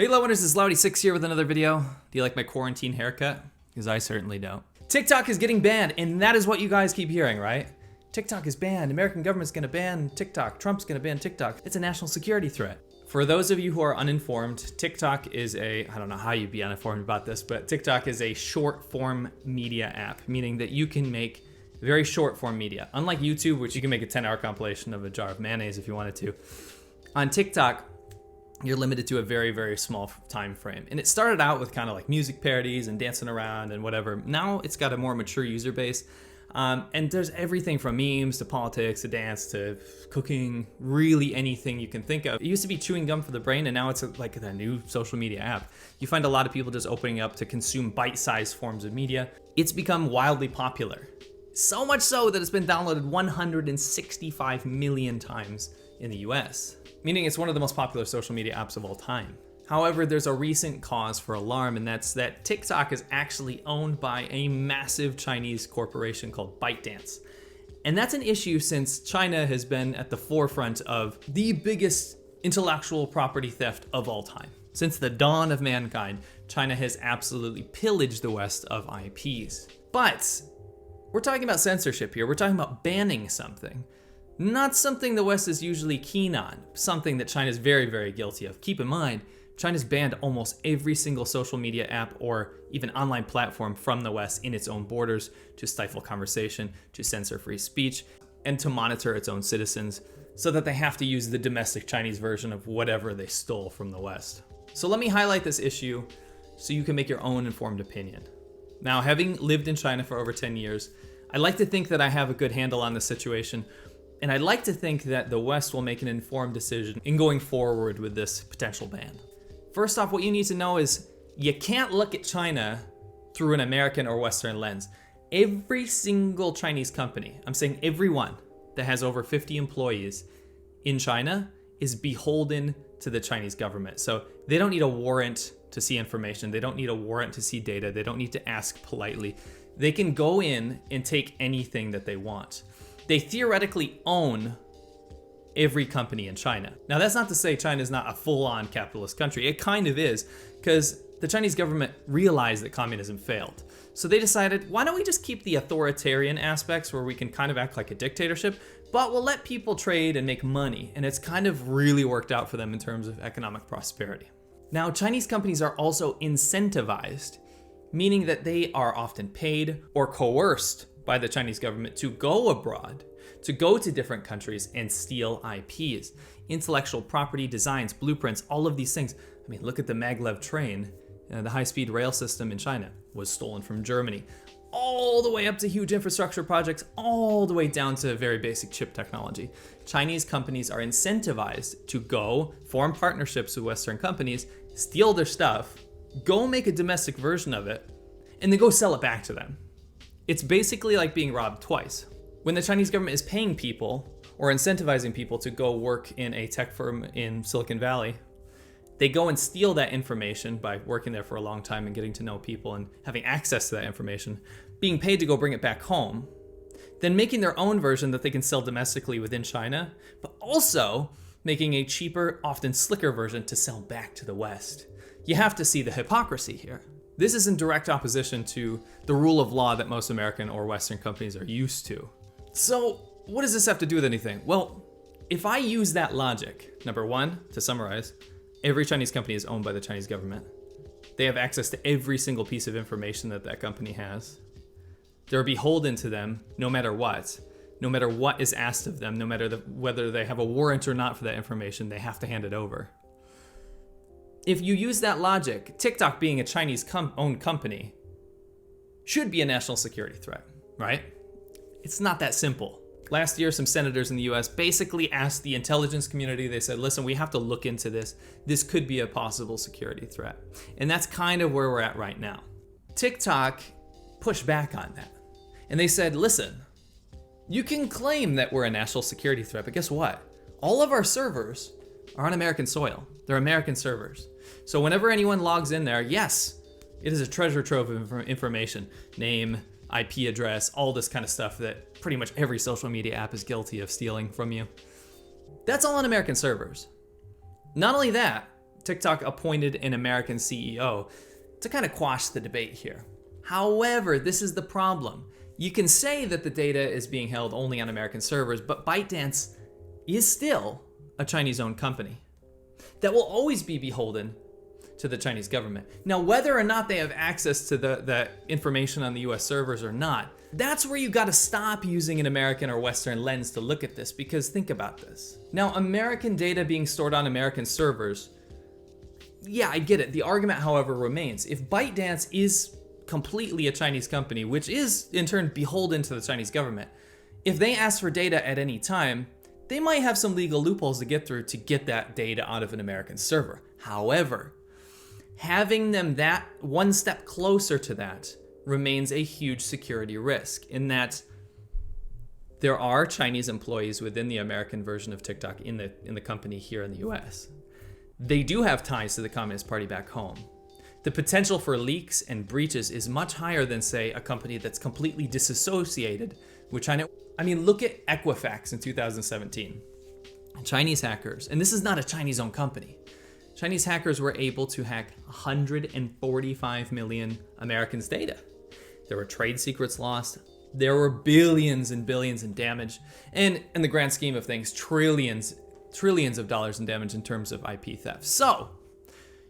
Hey Laowiners, this is Loudy6 here with another video. Do you like my quarantine haircut? Because I certainly don't. TikTok is getting banned, and that is what you guys keep hearing, right? TikTok is banned, American government's gonna ban TikTok, Trump's gonna ban TikTok. It's a national security threat. For those of you who are uninformed, TikTok is I don't know how you'd be uninformed about this, but TikTok is a short form media app, meaning that you can make very short form media. Unlike YouTube, which you can make a 10-hour compilation of a jar of mayonnaise if you wanted to. On TikTok, you're limited to a very, very small time frame. And it started out with kind of like music parodies and dancing around and whatever. Now it's got a more mature user base. And there's everything from memes to politics to dance to cooking, really anything you can think of. It used to be chewing gum for the brain, and now it's like a new social media app. You find a lot of people just opening up to consume bite-sized forms of media. It's become wildly popular. So much so that it's been downloaded 165 million times in the US, meaning it's one of the most popular social media apps of all time. However, there's a recent cause for alarm, and that's that TikTok is actually owned by a massive Chinese corporation called ByteDance. And that's an issue since China has been at the forefront of the biggest intellectual property theft of all time. Since the dawn of mankind, China has absolutely pillaged the West of IPs. But we're talking about censorship here. We're talking about banning something. Not something the West is usually keen on, something that China is very, very guilty of. Keep in mind, China's banned almost every single social media app or even online platform from the West in its own borders to stifle conversation, to censor free speech, and to monitor its own citizens so that they have to use the domestic Chinese version of whatever they stole from the West. So let me highlight this issue so you can make your own informed opinion. Now, having lived in China for over 10 years, I like to think that I have a good handle on the situation. And I'd like to think that the West will make an informed decision in going forward with this potential ban. First off, what you need to know is you can't look at China through an American or Western lens. Every single Chinese company, I'm saying every one that has over 50 employees in China is beholden to the Chinese government. So they don't need a warrant to see information. They don't need a warrant to see data. They don't need to ask politely. They can go in and take anything that they want. They theoretically own every company in China. Now, that's not to say China is not a full-on capitalist country. It kind of is, because the Chinese government realized that communism failed. So they decided, why don't we just keep the authoritarian aspects where we can kind of act like a dictatorship, but we'll let people trade and make money. And it's kind of really worked out for them in terms of economic prosperity. Now, Chinese companies are also incentivized, meaning that they are often paid or coerced by the Chinese government to go abroad, to go to different countries and steal IPs, intellectual property, designs, blueprints, all of these things. I mean, look at the maglev train, the high-speed rail system in China was stolen from Germany, all the way up to huge infrastructure projects, all the way down to very basic chip technology. Chinese companies are incentivized to go form partnerships with Western companies, steal their stuff, go make a domestic version of it, and then go sell it back to them. It's basically like being robbed twice. When the Chinese government is paying people or incentivizing people to go work in a tech firm in Silicon Valley, they go and steal that information by working there for a long time and getting to know people and having access to that information, being paid to go bring it back home, then making their own version that they can sell domestically within China, but also making a cheaper, often slicker version to sell back to the West. You have to see the hypocrisy here. This is in direct opposition to the rule of law that most American or Western companies are used to. So what does this have to do with anything? Well, if I use that logic, number one, to summarize, every Chinese company is owned by the Chinese government. They have access to every single piece of information that that company has. They're beholden to them no matter what is asked of them, no matter whether they have a warrant or not for that information, they have to hand it over. If you use that logic, TikTok being a Chinese-owned company should be a national security threat, right? It's not that simple. Last year, some senators in the US basically asked the intelligence community, they said, listen, we have to look into this. This could be a possible security threat. And that's kind of where we're at right now. TikTok pushed back on that. And they said, listen, you can claim that we're a national security threat, but guess what? All of our servers are on American soil. They're American servers. So whenever anyone logs in there, yes, it is a treasure trove of information. Name, IP address, all this kind of stuff that pretty much every social media app is guilty of stealing from you. That's all on American servers. Not only that, TikTok appointed an American CEO to kind of quash the debate here. However, this is the problem. You can say that the data is being held only on American servers, but ByteDance is still a Chinese-owned company that will always be beholden to the Chinese government. Now, whether or not they have access to the information on the US servers or not, that's where you gotta stop using an American or Western lens to look at this, because think about this. Now, American data being stored on American servers, yeah, I get it. The argument, however, remains. If ByteDance is completely a Chinese company, which is in turn beholden to the Chinese government, if they ask for data at any time, they might have some legal loopholes to get through to get that data out of an American server. However, having them that one step closer to that remains a huge security risk, in that there are Chinese employees within the American version of TikTok in the company here in the US. They do have ties to the Communist Party back home. The potential for leaks and breaches is much higher than, say, a company that's completely disassociated with China. I mean, look at Equifax in 2017. Chinese hackers, and this is not a Chinese-owned company, Chinese hackers were able to hack 145 million Americans' data. There were trade secrets lost. There were billions and billions in damage. And in the grand scheme of things, trillions of dollars in damage in terms of IP theft. So,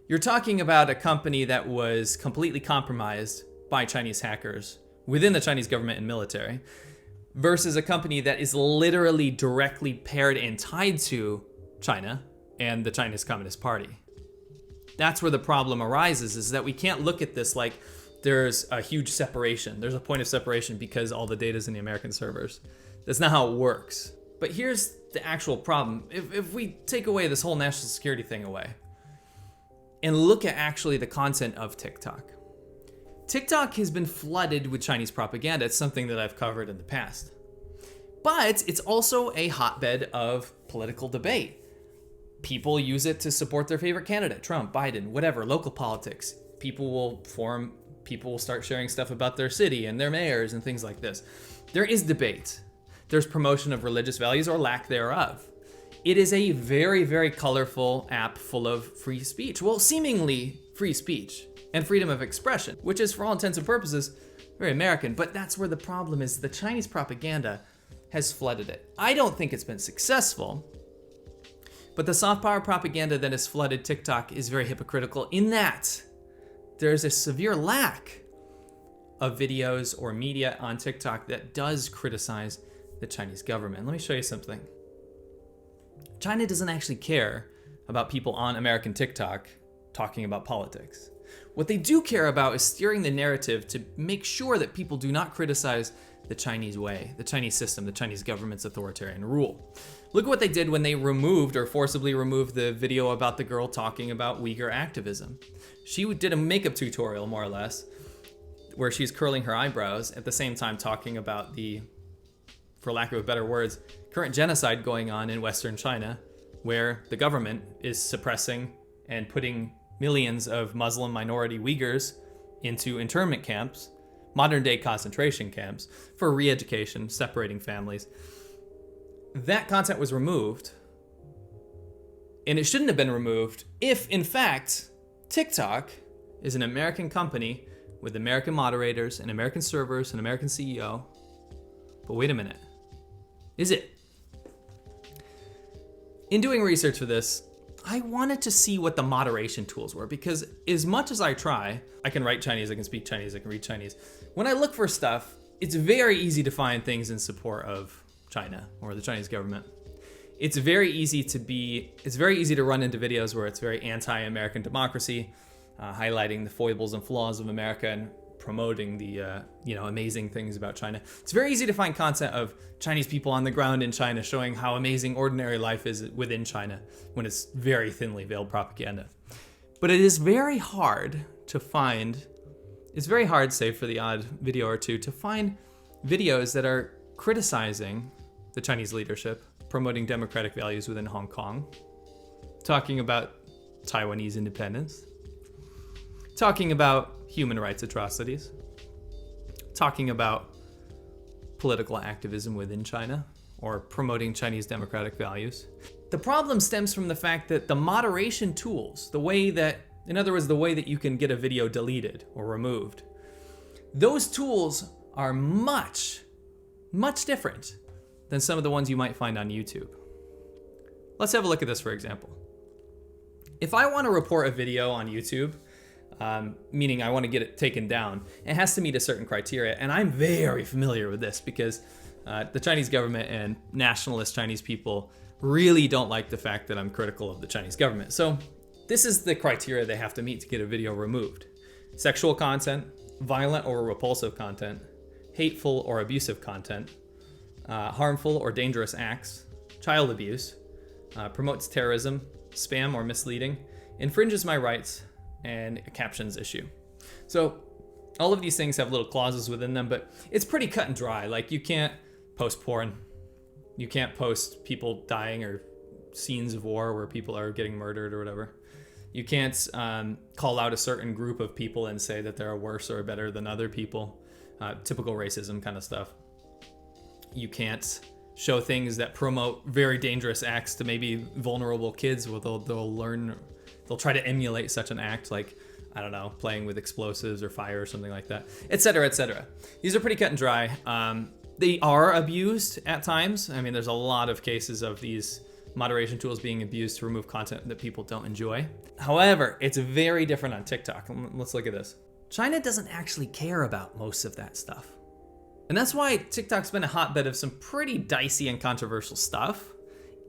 you're talking about a company that was completely compromised by Chinese hackers within the Chinese government and military, versus a company that is literally directly paired and tied to China and the Chinese Communist Party. That's where the problem arises, is that we can't look at this like there's a huge separation. There's a point of separation because all the data's in the American servers. That's not how it works. But here's the actual problem. If we take away this whole national security thing away and look at actually the content of TikTok. TikTok has been flooded with Chinese propaganda. It's something that I've covered in the past. But it's also a hotbed of political debate. People use it to support their favorite candidate, Trump, Biden, whatever, local politics. People will start sharing stuff about their city and their mayors and things like this. There is debate. There's promotion of religious values or lack thereof. It is a very, very colorful app full of free speech. Well, seemingly free speech and freedom of expression, which is for all intents and purposes very American. But that's where the problem is. The Chinese propaganda has flooded it. I don't think it's been successful. But the soft power propaganda that has flooded TikTok is very hypocritical, in that there's a severe lack of videos or media on TikTok that does criticize the Chinese government. Let me show you something. China doesn't actually care about people on American TikTok talking about politics. What they do care about is steering the narrative to make sure that people do not criticize the Chinese way, the Chinese system, the Chinese government's authoritarian rule. Look at what they did when they removed or forcibly removed the video about the girl talking about Uyghur activism. She did a makeup tutorial, more or less, where she's curling her eyebrows at the same time talking about the, for lack of better words, current genocide going on in Western China, where the government is suppressing and putting millions of Muslim minority Uyghurs into internment camps, modern day concentration camps, for re-education, separating families. That content was removed, and it shouldn't have been removed if, in fact, TikTok is an American company with American moderators and American servers and American CEO. But wait a minute. Is it? In doing research for this, I wanted to see what the moderation tools were, because as much as I try, I can write Chinese, I can speak Chinese, I can read Chinese. When I look for stuff, it's very easy to find things in support of China or the Chinese government. It's very easy to run into videos where it's very anti-American democracy, highlighting the foibles and flaws of America and promoting the amazing things about China. It's very easy to find content of Chinese people on the ground in China showing how amazing ordinary life is within China, when it's very thinly veiled propaganda. But it is very hard to find, save for the odd video or two, to find videos that are criticizing the Chinese leadership, promoting democratic values within Hong Kong, talking about Taiwanese independence, talking about human rights atrocities, talking about political activism within China, or promoting Chinese democratic values. The problem stems from the fact that the moderation tools, in other words, the way that you can get a video deleted or removed, those tools are much, much different than some of the ones you might find on YouTube. Let's have a look at this, for example. If I want to report a video on YouTube, meaning I want to get it taken down, it has to meet a certain criteria. And I'm very familiar with this because the Chinese government and nationalist Chinese people really don't like the fact that I'm critical of the Chinese government. So this is the criteria they have to meet to get a video removed. Sexual content, violent or repulsive content, hateful or abusive content, harmful or dangerous acts, child abuse, promotes terrorism, spam or misleading, infringes my rights, and a captions issue. So all of these things have little clauses within them, but it's pretty cut and dry. Like, you can't post porn. You can't post people dying or scenes of war where people are getting murdered or whatever. You can't call out a certain group of people and say that they're worse or better than other people. Typical racism kind of stuff. You can't show things that promote very dangerous acts to maybe vulnerable kids where they'll try to emulate such an act, like, I don't know, playing with explosives or fire or something like that, etc., etc. These are pretty cut and dry. They are abused at times. I mean, there's a lot of cases of these moderation tools being abused to remove content that people don't enjoy. However, it's very different on TikTok. Let's look at this. China doesn't actually care about most of that stuff. And that's why TikTok's been a hotbed of some pretty dicey and controversial stuff.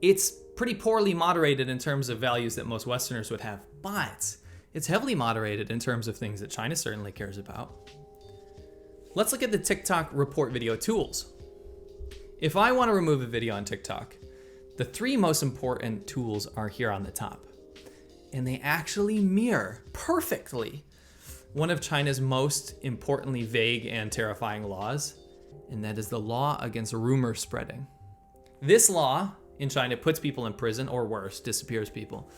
It's pretty poorly moderated in terms of values that most Westerners would have, but it's heavily moderated in terms of things that China certainly cares about. Let's look at the TikTok report video tools. If I want to remove a video on TikTok, the three most important tools are here on the top. And they actually mirror perfectly one of China's most importantly vague and terrifying laws, and that is the law against rumor spreading. This law in China puts people in prison, or worse, disappears people,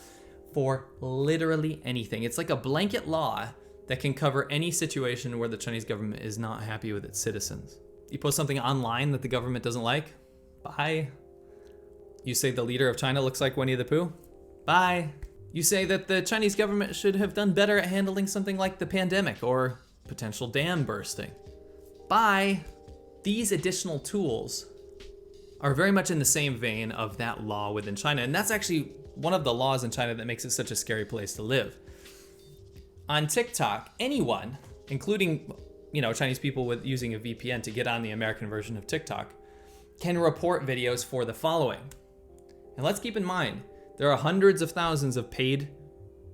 for literally anything. It's like a blanket law that can cover any situation where the Chinese government is not happy with its citizens. You post something online that the government doesn't like, bye. You say the leader of China looks like Winnie the Pooh, bye. You say that the Chinese government should have done better at handling something like the pandemic or potential dam bursting, bye. These additional tools are very much in the same vein of that law within China, and that's actually one of the laws in China that makes it such a scary place to live. On TikTok, anyone, including Chinese people with using a VPN to get on the American version of TikTok, can report videos for the following. And let's keep in mind, there are hundreds of thousands of paid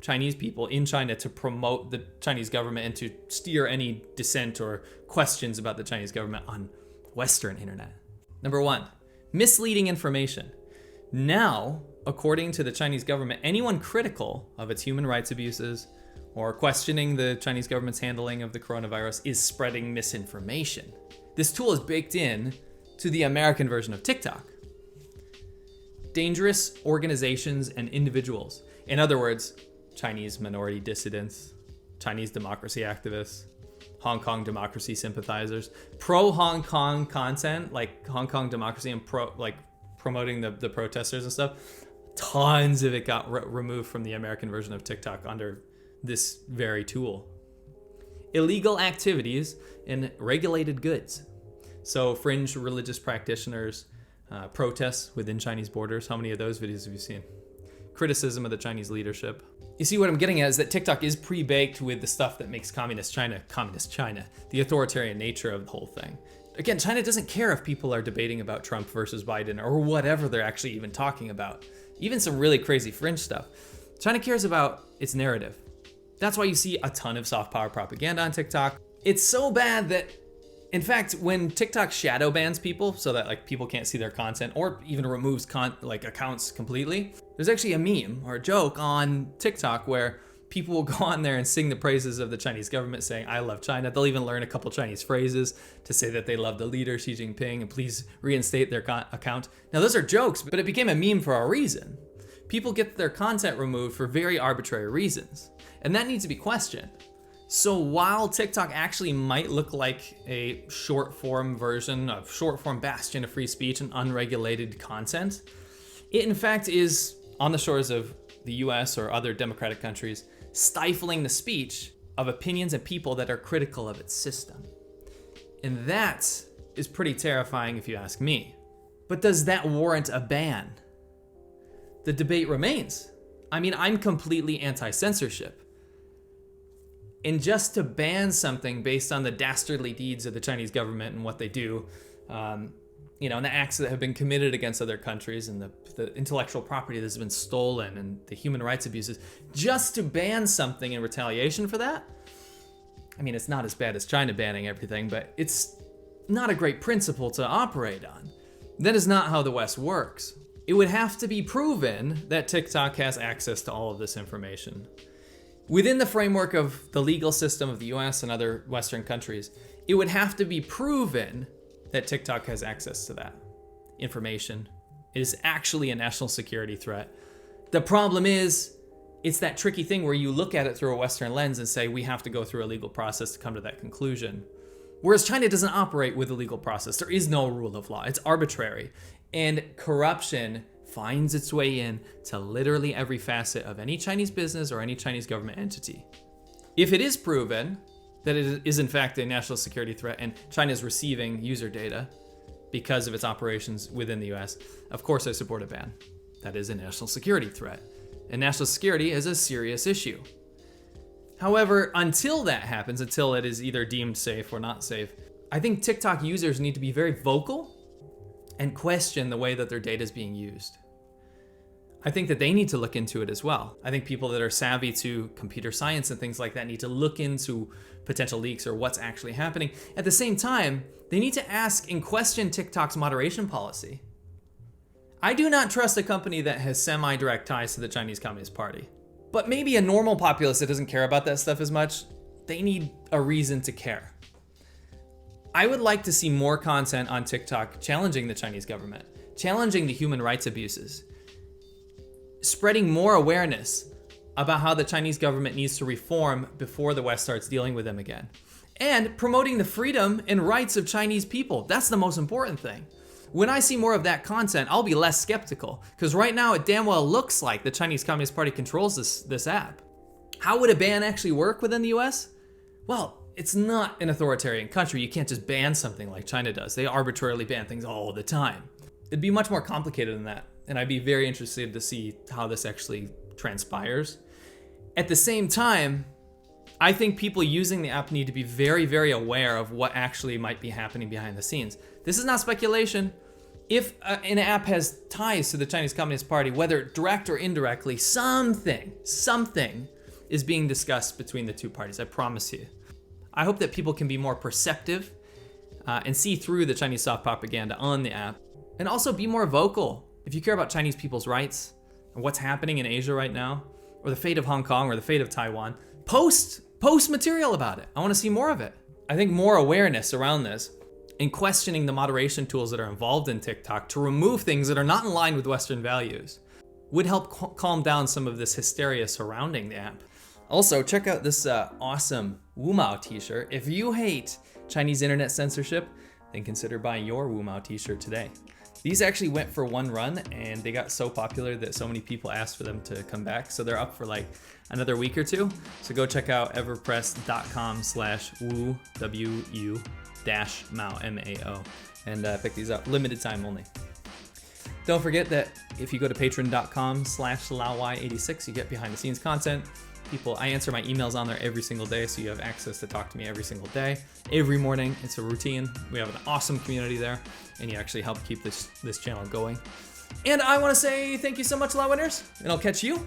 Chinese people in China to promote the Chinese government and to steer any dissent or questions about the Chinese government on Western internet. Number one, misleading information. Now, according to the Chinese government, anyone critical of its human rights abuses or questioning the Chinese government's handling of the coronavirus is spreading misinformation. This tool is baked in to the American version of TikTok. Dangerous organizations and individuals, in other words, Chinese minority dissidents, Chinese democracy activists, Hong Kong democracy sympathizers, pro-Hong Kong content, like Hong Kong democracy and promoting the protesters and stuff, tons of it got removed from the American version of TikTok under this very tool. Illegal activities and regulated goods. So fringe religious practitioners, protests within Chinese borders. How many of those videos have you seen? Criticism of the Chinese leadership. You see, what I'm getting at is that TikTok is pre-baked with the stuff that makes communist China, the authoritarian nature of the whole thing. Again, China doesn't care if people are debating about Trump versus Biden or whatever they're actually even talking about. Even some really crazy fringe stuff. China cares about its narrative. That's why you see a ton of soft power propaganda on TikTok. It's so bad that, in fact, when TikTok shadow bans people so that people can't see their content or even removes accounts completely, there's actually a meme or a joke on TikTok where people will go on there and sing the praises of the Chinese government saying, I love China. They'll even learn a couple Chinese phrases to say that they love the leader, Xi Jinping, and please reinstate their account. Now, those are jokes, but it became a meme for a reason. People get their content removed for very arbitrary reasons, and that needs to be questioned. So while TikTok actually might look like a short form version of short form bastion of free speech and unregulated content, It in fact is on the shores of the US or other democratic countries, stifling the speech of opinions and people that are critical of its system. And that is pretty terrifying if you ask me. But does that warrant a ban? The debate remains. I mean, I'm completely anti-censorship. And just to ban something based on the dastardly deeds of the Chinese government and what they do, and the acts that have been committed against other countries and the intellectual property that's been stolen and the human rights abuses, just to ban something in retaliation for that, I mean, it's not as bad as China banning everything, but it's not a great principle to operate on. That is not how the West works. It would have to be proven that TikTok has access to all of this information. Within the framework of the legal system of the US and other Western countries, it would have to be proven that TikTok has access to that information. It is actually a national security threat. The problem is, it's that tricky thing where you look at it through a Western lens and say, we have to go through a legal process to come to that conclusion. Whereas China doesn't operate with a legal process. There is no rule of law. It's arbitrary. And corruption finds its way in to literally every facet of any Chinese business or any Chinese government entity. If it is proven that it is in fact a national security threat and China is receiving user data because of its operations within the US, of course I support a ban. That is a national security threat. And national security is a serious issue. However, until that happens, until it is either deemed safe or not safe, I think TikTok users need to be very vocal and question the way that their data is being used. I think that they need to look into it as well. I think people that are savvy to computer science and things like that need to look into potential leaks or what's actually happening. At the same time, they need to ask and question TikTok's moderation policy. I do not trust a company that has semi-direct ties to the Chinese Communist Party. But maybe a normal populace that doesn't care about that stuff as much, they need a reason to care. I would like to see more content on TikTok challenging the Chinese government, challenging the human rights abuses, spreading more awareness about how the Chinese government needs to reform before the West starts dealing with them again, and promoting the freedom and rights of Chinese people. That's the most important thing. When I see more of that content, I'll be less skeptical, because right now it damn well looks like the Chinese Communist Party controls this app. How would a ban actually work within the US? Well, it's not an authoritarian country. You can't just ban something like China does. They arbitrarily ban things all the time. It'd be much more complicated than that, and I'd be very interested to see how this actually transpires. At the same time, I think people using the app need to be very, very aware of what actually might be happening behind the scenes. This is not speculation. If an app has ties to the Chinese Communist Party, whether direct or indirectly, something is being discussed between the two parties, I promise you. I hope that people can be more perceptive and see through the Chinese soft propaganda on the app, and also be more vocal. If you care about Chinese people's rights and what's happening in Asia right now, or the fate of Hong Kong or the fate of Taiwan, post material about it. I want to see more of it. I think more awareness around this and questioning the moderation tools that are involved in TikTok to remove things that are not in line with Western values would help calm down some of this hysteria surrounding the app. Also, check out this awesome Wu Mao t-shirt. If you hate Chinese internet censorship, then consider buying your Wu Mao t-shirt today. These actually went for one run and they got so popular that so many people asked for them to come back. So they're up for like another week or two. So go check out everpress.com/wu, W-U-Mao, M-A-O, and pick these up. Limited time only. Don't forget that if you go to patreon.com/Laowinner86, you get behind the scenes content. I answer my emails on there every single day, so you have access to talk to me every single day. Every morning, it's a routine. We have an awesome community there, and you actually help keep this channel going. And I want to say thank you so much, Laowinners, and I'll catch you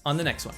on the next one.